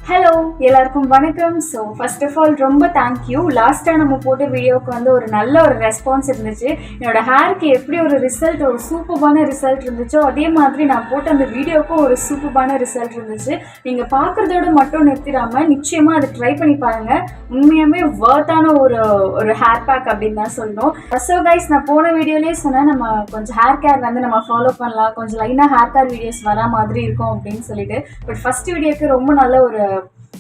Hello எல்லாருக்கும் வணக்கம். So first of all ரொம்ப தேங்க்யூ. லாஸ்ட்டாக நம்ம போட்ட வீடியோவுக்கு வந்து ஒரு நல்ல ஒரு ரெஸ்பான்ஸ் இருந்துச்சு. என்னோட ஹேருக்கு எப்படி ஒரு ரிசல்ட், ஒரு சூப்பர்பான ரிசல்ட் இருந்துச்சோ அதே மாதிரி நான் போட்ட அந்த வீடியோவுக்கும் ஒரு சூப்பர்பான ரிசல்ட் இருந்துச்சு. நீங்கள் பார்க்குறதோட மட்டும் நிறுத்திடாமல் நிச்சயமாக அதை ட்ரை பண்ணி பாருங்கள். உண்மையாகவே வர்த்தான ஒரு ஹேர் பேக் அப்படின்னு தான் சொல்லணும். ஸோ கைஸ், நான் போன வீடியோலேயே சொன்னேன் நம்ம கொஞ்சம் ஹேர் கேர் வந்து நம்ம ஃபாலோ பண்ணலாம், கொஞ்சம் லைனாக ஹேர் கேர் வீடியோஸ் வர மாதிரி இருக்கும் அப்படின்னு சொல்லிட்டு. பட் ஃபர்ஸ்ட் வீடியோக்கு ரொம்ப நல்ல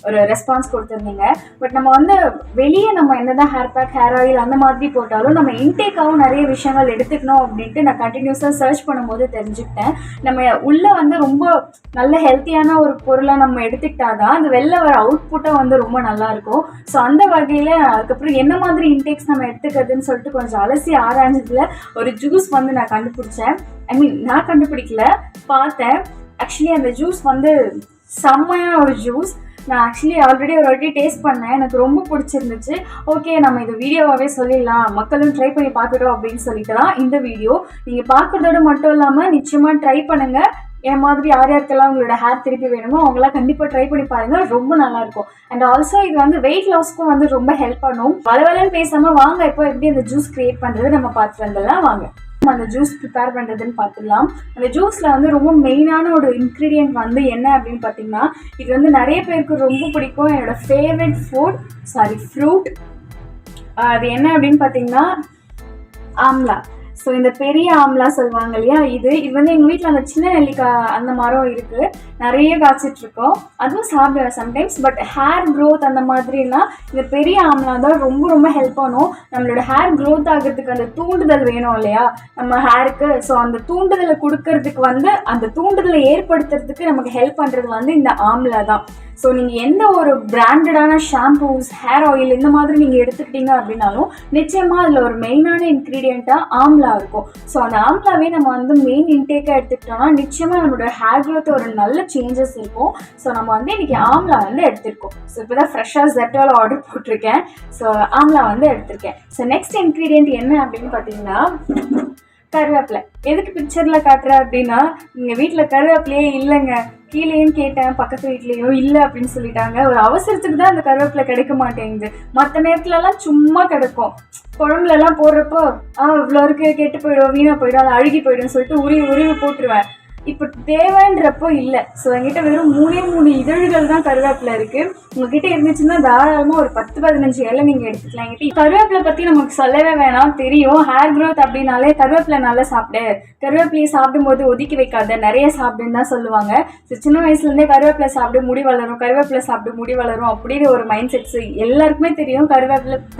ஒரு ரெஸ்பான்ஸ் கொடுத்துருந்தீங்க. பட் நம்ம வந்து வெளியே நம்ம என்னதான் ஹேர் பேக், ஹேர் ஆயில் அந்த மாதிரி போட்டாலும் நம்ம இன்டேக்காகவும் நிறைய விஷயங்கள் எடுத்துக்கணும் அப்படின்ட்டு நான் கண்டினியூஸாக சர்ச் பண்ணும்போது தெரிஞ்சுக்கிட்டேன். நம்ம உள்ளே வந்து ரொம்ப நல்ல ஹெல்த்தியான ஒரு பொருளை நம்ம எடுத்துக்கிட்டாதான் அந்த வெளில வர அவுட்புட்டாக வந்து ரொம்ப நல்லாயிருக்கும். ஸோ அந்த வகையில் அதுக்கப்புறம் என்ன மாதிரி இன்டேக்ஸ் நம்ம எடுத்துக்கிறதுன்னு சொல்லிட்டு கொஞ்சம் அலசி ஆராய்ஞ்சதில் ஒரு ஜூஸ் வந்து நான் கண்டுபிடிச்சேன். நான் கண்டுபிடிக்கல, பார்த்தேன். ஆக்சுவலி அந்த ஜூஸ் வந்து செம்மையான ஒரு ஜூஸ். நான் ஆக்சுவலி ஆல்ரெடி ஒரு வாட்டி டேஸ்ட் பண்ணேன், எனக்கு ரொம்ப பிடிச்சிருந்துச்சு. ஓகே, நம்ம இது வீடியோவாகவே சொல்லிடலாம், மக்களும் ட்ரை பண்ணி பார்க்கட்டும் அப்படின்னு சொல்லிட்டு தான் இந்த வீடியோ. நீங்கள் பார்க்குறதோட மட்டும் இல்லாமல் நிச்சயமாக ட்ரை பண்ணுங்கள். என் மாதிரி யார் யாருக்கெல்லாம் உங்களோட ஹேர் திருப்பி வேணுமோ அவங்களாம் கண்டிப்பாக ட்ரை பண்ணி பாருங்கள், ரொம்ப நல்லாயிருக்கும். அண்ட் ஆல்சோ இது வந்து வெயிட் லாஸ்க்கும் வந்து ரொம்ப ஹெல்ப் பண்ணும். வளவலன்னு பேசாமல் வாங்க இப்போ எப்படி அந்த ஜூஸ் கிரியேட் பண்ணுறது நம்ம பார்த்துட்டு வந்துடலாம். வாங்க அந்த ஜூஸ் ப்ரிப்பேர் பண்ணுறதுன்னு பார்த்துக்கலாம். அந்த ஜூஸில் வந்து ரொம்ப மெயினான ஒரு இன்க்ரீடியன்ட் வந்து என்ன அப்படின்னு பார்த்தீங்கன்னா, இது வந்து நிறைய பேருக்கு ரொம்ப பிடிக்கும். என்னோடய ஃபேவரட் ஃப்ரூட் அது என்ன அப்படின்னு பார்த்தீங்கன்னா ஆம்லா. ஸோ இந்த பெரிய ஆம்லா சொல்லுவாங்க இல்லையா, இது வந்து எங்கள் வீட்டில் அந்த சின்ன நெல்லிக்காய் அந்த மரம் இருக்குது, நிறைய காய்ச்சிட்ருக்கோம். அதுவும் சாப்பிடுவேன் சம்டைம்ஸ். பட் ஹேர் க்ரோத் அந்த மாதிரிலாம் இந்த பெரிய ஆம்லா தான் ரொம்ப ரொம்ப ஹெல்ப் பண்ணும். நம்மளோட ஹேர் க்ரோத் ஆகிறதுக்கு அந்த தூண்டுதல் வேணும் இல்லையா நம்ம ஹேருக்கு. ஸோ அந்த தூண்டுதலை கொடுக்கறதுக்கு வந்து அந்த தூண்டுதலை ஏற்படுத்துறதுக்கு நமக்கு ஹெல்ப் பண்ணுறது வந்து இந்த ஆம்லா தான். ஸோ நீங்கள் எந்த ஒரு பிராண்டடான ஷாம்பூஸ், ஹேர் ஆயில் இந்த மாதிரி நீங்கள் எடுத்துக்கிட்டீங்க அப்படின்னாலும் நிச்சயமாக அதில் ஒரு மெயினான இன்க்ரீடியண்ட்டாக ஆம்லா இருக்கும். ஸோ அந்த ஆம்லாவே நம்ம வந்து மெயின் இன்டேக்காக எடுத்துக்கிட்டோம்னா நிச்சயமாக நம்மளோட ஹேர் க்ரோத் ஒரு நல்ல சேஞ்சஸ் இருக்கும். ஸோ நம்ம வந்து இன்றைக்கி ஆம்லா வந்து எடுத்திருக்கோம். ஸோ இப்போ தான் ஃப்ரெஷ்ஷாக ஜெப்டோவில் ஆர்டர் போட்டிருக்கேன். ஸோ ஆம்லா வந்து எடுத்திருக்கேன். ஸோ நெக்ஸ்ட் இன்க்ரீடியண்ட் என்ன அப்படின்னு பார்த்தீங்கன்னா கருவேப்பிலை. எதுக்கு பிக்சரில் காட்டுறேன் அப்படின்னா, எங்கள் வீட்டில் கருவேப்பிலையே இல்லைங்க. கீழேயும் கேட்டேன், பக்கத்து வீட்லேயும் இல்லை அப்படின்னு சொல்லிட்டாங்க. ஒரு அவசரத்துக்கு தான் அந்த கருவேப்பிலை கிடைக்க மாட்டேங்குது. மற்ற நேரத்துலலாம் சும்மா கிடைக்கும். குழம்புலலாம் போடுறப்போ இவ்வளோ இருக்கு, கெட்டு போயிடும், வீணாக போயிடும், அது அழுகி போயிடும்னு சொல்லிட்டு உருவி போட்டுருவேன். இப்போ தேவைன்றப்போ இல்லை. ஸோ என்கிட்ட வெறும் 3 இதழ்கள் தான் கருவேப்பிலை இருக்குது. உங்ககிட்ட இருந்துச்சுன்னா தாராளமாக ஒரு 10-15 இலை நீங்கள் எடுத்துக்கலாம். என்கிட்ட கருவேப்பிலை பற்றி நமக்கு சொல்லவே வேணாம், தெரியும். ஹேர் க்ரோத் அப்படின்னாலே கருவேப்பிலை நல்லா சாப்பிடு, கருவேப்பிலையை சாப்பிடும்போது ஒதுக்கி வைக்காத, நிறைய சாப்பிடுன்னு தான் சொல்லுவாங்க. ஸோ சின்ன வயசுலேருந்தே கருவேப்பிலை சாப்பிட்டு முடி வளரும், கருவேப்பிலை சாப்பிட்டு முடி வளரும் அப்படின்னு ஒரு மைண்ட் செட்ஸ் எல்லாருக்குமே தெரியும்.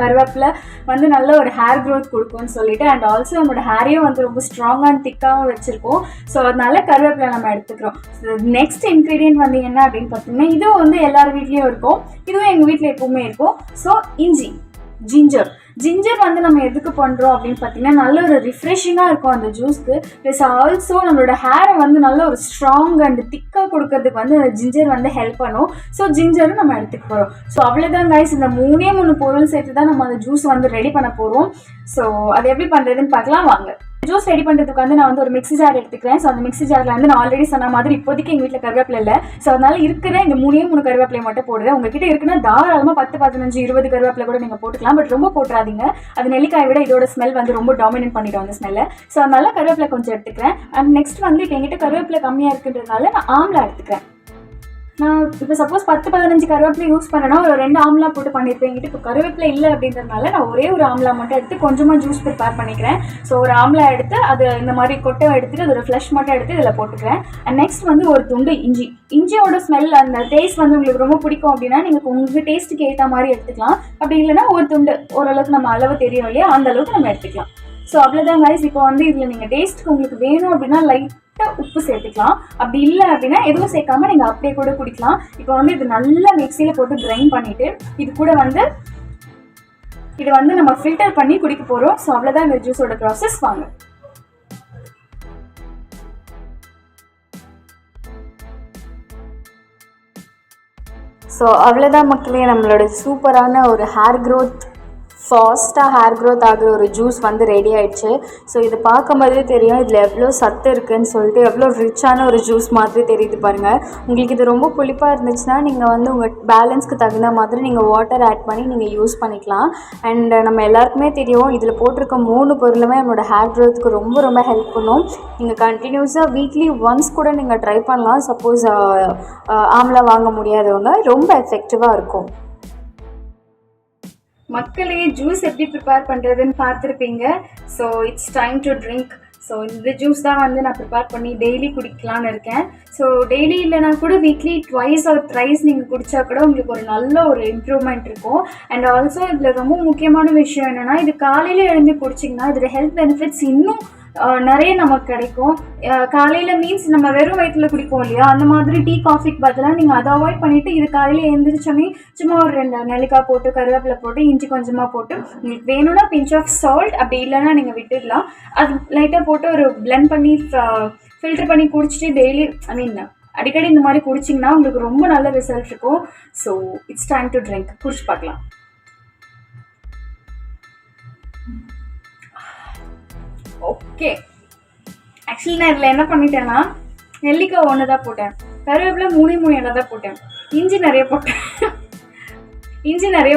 கருவேப்பிலை வந்து நல்ல ஒரு ஹேர் க்ரோத் கொடுக்கும்னு சொல்லிட்டு. அண்ட் ஆல்சோ நம்மளோட ஹேரையும் வந்து ரொம்ப ஸ்ட்ராங்காக அண்ட் திக்காகவும் வச்சுருக்கோம். ஸோ அதனால கருவேப்பிலை நம்ம எடுத்துக்கிறோம். நெக்ஸ்ட் இன்க்ரீடியன்ட் வந்து என்ன அப்படின்னு பார்த்தீங்கன்னா, இதுவும் வந்து எல்லார் வீட்லேயும் இருக்கும், இதுவும் எங்கள் வீட்டில் எப்பவுமே இருக்கும். ஸோ ஜிஞ்சர் வந்து நம்ம எதுக்கு பண்ணுறோம் அப்படின்னு பார்த்தீங்கன்னா, நல்ல ஒரு ரிஃப்ரெஷிங்காக இருக்கும் அந்த ஜூஸ்க்கு. ப்ளஸ் ஆல்சோ நம்மளோட ஹேரை வந்து நல்ல ஒரு ஸ்ட்ராங் அண்ட் திக்காக கொடுக்கறதுக்கு வந்து அந்த ஜிஞ்சர் வந்து ஹெல்ப் பண்ணும். ஸோ ஜிஞ்சரும் நம்ம எடுத்துக்க போகிறோம். ஸோ அவ்வளோதான் கைஸ், இந்த 3 பொருள் சேர்த்து தான் நம்ம அந்த ஜூஸ் வந்து ரெடி பண்ண போகிறோம். ஸோ அது எப்படி பண்ணுறதுன்னு பார்க்கலாம் வாங்க. ஜூஸ் ரெடி பண்ணுறதுக்கு வந்து நான் வந்து ஒரு மிக்ஸி ஜார் எடுத்துக்கிறேன். ஸோ அந்த மிக்ஸி ஜாரில் வந்து நான் ஆல்ரெடி சொன்ன மாதிரி இப்போதைக்கு எங்கள் வீட்டில் கருவேப்பிலை இல்லை. ஸோ அதனால இருக்கிற இந்த 3 கருவேப்பிலை மட்டும் போடுறேன். உங்ககிட்ட இருக்குன்னா தாராளமாக 10-15-20 கருவேப்பிலை கூட நீங்கள் போட்டுக்கலாம். பட் ரொம்ப போட்டுறாதீங்க, அது நெல்லிக்காயை விட இதோட ஸ்மெல் வந்து ரொம்ப டாமினேட் பண்ணிடும் அந்த ஸ்மெல்லை. ஸோ அதனால கருவேப்பிலை கொஞ்சம் எடுத்துக்கிறேன். அண்ட் நெக்ஸ்ட் வந்து இப்போ எங்கிட்ட கருவேப்பிலை கம்மியாக இருக்குன்றதுனால நான் ஆம்லா எடுத்துக்கிறேன். நான் இப்போ சப்போஸ் 10-15 கருவேப்பிலை யூஸ் பண்ணேன்னா ஒரு 2 ஆம்லா போட்டு பண்ணியிருப்பேன். என்கிட்ட இப்போ கருவேப்பிலை இல்லை அப்படின்றதுனால நான் ஒரே ஒரு ஆம்லா மட்டும் எடுத்து கொஞ்சமாக ஜூஸ் ப்ரிப்பேர் பண்ணிக்கிறேன். ஸோ ஒரு ஆம்லா எடுத்து அது இந்த மாதிரி கொட்டை எடுத்துட்டு அதோட ஃப்ளஷ் மட்டும் எடுத்து இதில் போட்டுக்கிறேன். அண்ட் நெக்ஸ்ட் வந்து ஒரு துண்டு இஞ்சியோட ஸ்மெல் அந்த டேஸ்ட் வந்து உங்களுக்கு ரொம்ப பிடிக்கும் அப்படின்னா நீங்கள் உங்கள் டேஸ்ட்டுக்கு ஏற்ற மாதிரி எடுத்துக்கலாம். அப்படி இல்லைன்னா ஒரு துண்டு ஓரளவுக்கு நம்ம அளவு தெரியும் இல்லையா, அந்த அளவுக்கு நம்ம எடுத்துக்கலாம். ஸோ அவ்வளோதான் கைஸ். இப்போ வந்து இதில் நீங்கள் டேஸ்ட்டுக்கு உங்களுக்கு வேணும் அப்படின்னா உப்பு சேர்த்துக்கலாம். அப்படி இல்லை அப்படின்னா எதுவும் சேர்க்காம நீங்கள் அப்படியே கூட குடிக்கலாம். இப்போ வந்து இது நல்லா மிக்சியில் போட்டு கிரைண்ட் பண்ணிவிட்டு இது கூட வந்து இதை வந்து நம்ம ஃபில்டர் பண்ணி குடிக்க போகிறோம். ஸோ அவ்வளோதான் இந்த ஜூஸோட ப்ராசஸ். வாங்க. ஸோ அவ்வளோதான் மக்களே, நம்மளோட சூப்பரான ஒரு ஹேர் க்ரோத் ஃபாஸ்ட்டாக ஹேர் க்ரோத் ஆகிற ஒரு ஜூஸ் வந்து ரெடி ஆகிடுச்சு. ஸோ இது பார்க்கும்போதே தெரியும் இதில் எவ்வளோ சத்து இருக்குதுன்னு சொல்லிட்டு, எவ்வளோ ரிச்சான ஒரு ஜூஸ் மாதிரி தெரியுது பாருங்கள். உங்களுக்கு இது ரொம்ப புளிப்பாக இருந்துச்சுன்னா நீங்கள் வந்து உங்கள் பேலன்ஸ்க்கு தகுந்த மாதிரி நீங்கள் வாட்டர் ஆட் பண்ணி நீங்கள் யூஸ் பண்ணிக்கலாம். அண்ட் நம்ம எல்லாருக்குமே தெரியும் இதில் போட்டிருக்க 3 பொருளுமே நம்மளோட ஹேர் க்ரோத்துக்கு ரொம்ப ரொம்ப ஹெல்ப் பண்ணும். நீங்கள் கண்டினியூஸாக வீக்லி ஒன்ஸ் கூட நீங்கள் ட்ரை பண்ணலாம். சப்போஸ் ஆம்லா வாங்க முடியாதவங்க, ரொம்ப எஃபெக்டிவாக இருக்கும். மக்களே, ஜூஸ் எப்படி ப்ரிப்பேர் பண்ணுறதுன்னு பார்த்துருப்பீங்க. So it's time to drink. So இந்த ஜூஸ் தான் வந்து நான் ப்ரிப்பேர் பண்ணி டெய்லி குடிக்கலான்னு இருக்கேன். ஸோ டெய்லி இல்லைனா கூட வீக்லி 2 or 3 நீங்கள் குடித்தா கூட உங்களுக்கு ஒரு நல்ல ஒரு இம்ப்ரூவ்மெண்ட் இருக்கும். அண்ட் ஆல்சோ இதில் ரொம்ப முக்கியமான விஷயம் என்னென்னா, இது காலையில் எழுந்து குடிச்சிங்கன்னா இதில் ஹெல்த் பெனிஃபிட்ஸ் இன்னும் நிறைய நமக்கு கிடைக்கும். காலையில் மீன்ஸ் நம்ம வெறும் வயிற்றில் குடிப்போம் இல்லையா, அந்த மாதிரி டீ காஃபிக்கு பதிலாக நீங்கள் அதை அவாய்ட் பண்ணிவிட்டு இது காலையில் எழுந்திரிச்சோன்னே சும்மா ஒரு 2 நெல்லிக்காய் போட்டு, கருவேப்பிலை போட்டு, இஞ்சி கொஞ்சமாக போட்டு, உங்களுக்கு வேணும்னா பிஞ்ச் ஆஃப் சால்ட், அப்படி இல்லைன்னா நீங்கள் விட்டுடலாம். அது லைட்டாக போட்டு ஒரு பிளெண்ட் பண்ணி ஃபில்டர் பண்ணி குடிச்சிட்டு டெய்லி அடிக்கடி இந்த மாதிரி குடிச்சிங்கன்னா உங்களுக்கு ரொம்ப நல்ல ரிசல்ட் இருக்கும். So it's time to drink. குடிச்சு பார்க்கலாம். ஓகே, ஆக்சுவலி நான் இதில் என்ன பண்ணிட்டேன்னா, நெல்லிக்காய் 1 தான் போட்டேன், கருவேப்பிலை 3 இலை தான் போட்டேன், இஞ்சி நிறைய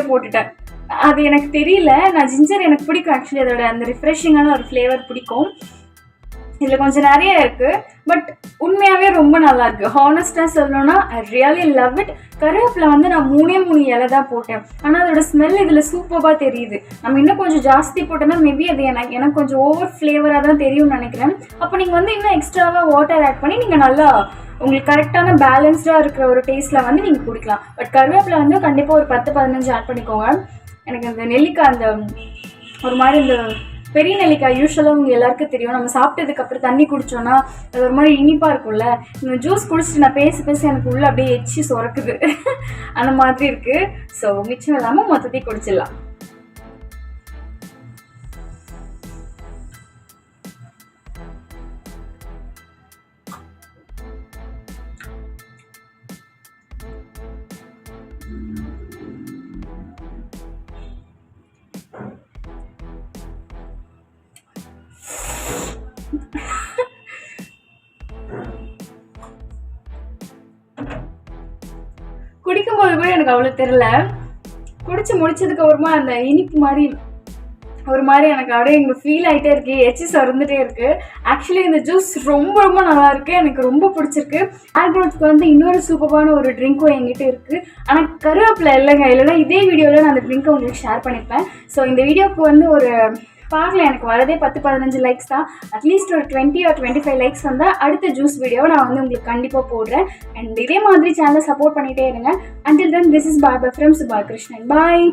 போட்டுட்டேன். அது எனக்கு தெரியல, நான் ஜிஞ்சர் எனக்கு பிடிக்கும். ஆக்சுவலி அதோட அந்த ரிஃப்ரெஷிங்கான ஒரு ஃப்ளேவர் பிடிக்கும். இதில் கொஞ்சம் நிறைய இருக்குது, பட் உண்மையாகவே ரொம்ப நல்லாயிருக்கு. ஹானஸ்ட்டாக சொல்லணும்னா ஐ ரியலி லவ் இட். கருவேப்பிலை வந்து நான் 3 இலை தான் போட்டேன், ஆனால் அதோட ஸ்மெல் இதில் சூப்பராக தெரியுது. நம்ம இன்னும் கொஞ்சம் ஜாஸ்தி போட்டோன்னா மேபி அது எனக்கு கொஞ்சம் ஓவர் ஃப்ளேவராக தான் தெரியும்னு நினைக்கிறேன். அப்போ நீங்கள் வந்து இன்னும் எக்ஸ்ட்ராவாக வாட்டர் ஆட் பண்ணி நீங்கள் நல்லா உங்களுக்கு கரெக்டான பேலன்ஸ்டாக இருக்கிற ஒரு டேஸ்ட்டில் வந்து நீங்கள் குடிக்கலாம். பட் கருவேப்பிலை வந்து கண்டிப்பாக ஒரு 10-15 ஆட் பண்ணிக்கோங்க. எனக்கு அந்த நெல்லிக்காய் அந்த ஒரு மாதிரி இந்த பெரிய நெல்லிக்காய் யூஸ்வலாக உங்கள் எல்லாருக்கும் தெரியும், நம்ம சாப்பிட்டதுக்கப்புறம் தண்ணி குடித்தோன்னா அது ஒரு மாதிரி இனிப்பாக இருக்கும்ல. இந்த ஜூஸ் குடிச்சிட்டு நான் பேசி எனக்கு உள்ளே அப்படியே எச்சி சுரக்குது அந்த மாதிரி இருக்குது. ஸோ மிச்சம் இல்லாமல் மொத்தத்தையும் குடிச்சிடலாம். குடிக்கும்போது கூட எனக்கு அவ்வளோ தெரியல, குடிச்சு முடிச்சதுக்கு அப்புறமா அந்த இனிப்பு மாதிரி ஒரு மாதிரி எனக்கு அப்படியே இங்கே ஃபீல் ஆகிட்டே இருக்கு, எச்சி சொறந்துட்டே இருக்குது. ஆக்சுவலி இந்த ஜூஸ் ரொம்ப ரொம்ப நல்லாயிருக்கு, எனக்கு ரொம்ப பிடிச்சிருக்கு. ஹேர் க்ரோத்துக்கு வந்து இன்னொரு சூப்பரான ஒரு ட்ரிங்க்கும் என்கிட்ட இருக்குது, ஆனால் கருவேப்பிலை இல்லைங்க. இல்லைன்னா இதே வீடியோவில் நான் அந்த ட்ரிங்க்கை உங்களுக்கு ஷேர் பண்ணிப்பேன். ஸோ இந்த வீடியோவுக்கு வந்து ஒரு பார்க்கல, எனக்கு வரதே 10-15 லைக்ஸ் தான். அட்லீஸ்ட் ஒரு 20 or 25 லைக்ஸ் வந்தால் அடுத்த ஜூஸ் வீடியோவை நான் வந்து உங்களுக்கு கண்டிப்பாக போடுறேன். அண்ட் இதே மாதிரி சேனலை சப்போர்ட் பண்ணிகிட்டே இருங்க. Until then, this is Bye from Subha Krishnan. Bye.